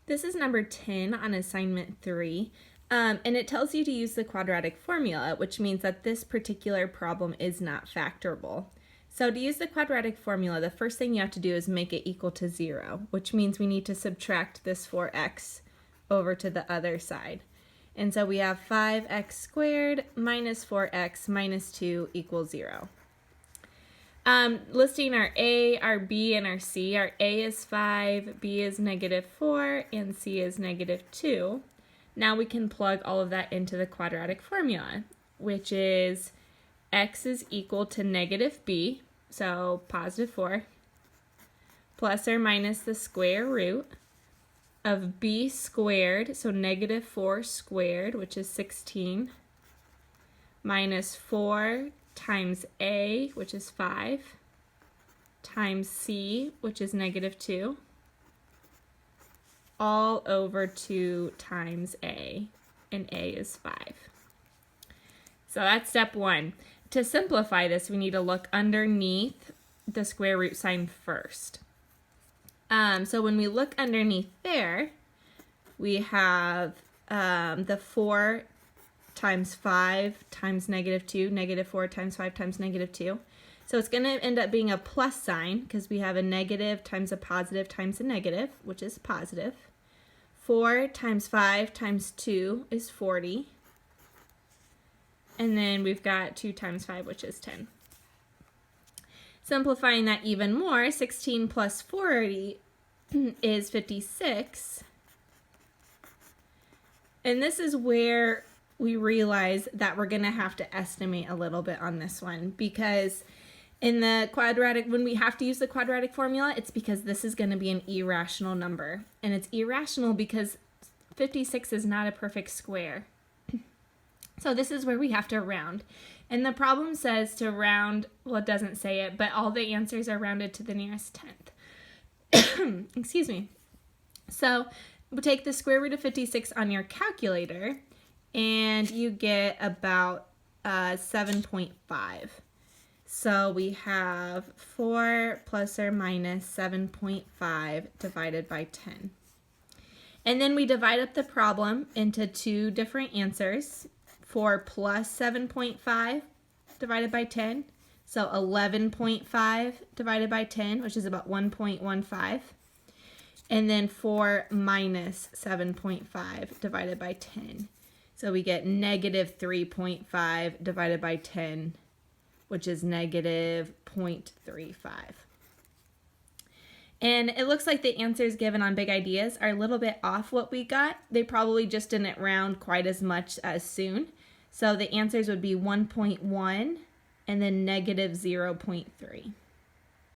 This is number 10 on assignment 3, and it tells you to use the quadratic formula, which means that this particular problem is not factorable. So to use the quadratic formula, the first thing you have to do is make it equal to 0, which means we need to subtract this 4x over to the other side. And so we have 5x squared minus 4x minus 2 equals 0. Listing our A, our B, and our C. Our A is 5, B is -4, and C is -2. Now we can plug all of that into the quadratic formula, which is x is equal to -b, so +4, plus or minus the square root of b squared, so -4 squared, which is 16, minus 4 times a, which is 5, times c, which is -2, all over 2 times a, and a is 5. So that's step 1. To simplify this, we need to look underneath the square root sign first. So when we look underneath there, we have the 4 times 5 times -2, -4 times 5 times -2. So it's going to end up being a plus sign because we have a negative times a positive times a negative, which is positive. 4 times 5 times 2 is 40. And then we've got 2 times 5, which is 10. Simplifying that even more, 16 plus 40 is 56. And this is where we realize that we're going to have to estimate a little bit on this one, because in the quadratic, when we have to use the quadratic formula, it's because this is going to be an irrational number. And it's irrational because 56 is not a perfect square. So this is where we have to round. And the problem says to round, well, it doesn't say it, but all the answers are rounded to the nearest tenth. Excuse me. So we'll take the square root of 56 on your calculator, and you get about 7.5. So we have 4 plus or minus 7.5 divided by 10. And then we divide up the problem into two different answers. 4 plus 7.5 divided by 10. So 11.5 divided by 10, which is about 1.15. And then 4 minus 7.5 divided by 10. So we get -3.5 divided by 10, which is -0.35. And it looks like the answers given on Big Ideas are a little bit off what we got. They probably just didn't round quite as much as soon. So the answers would be 1.1 and then -0.3.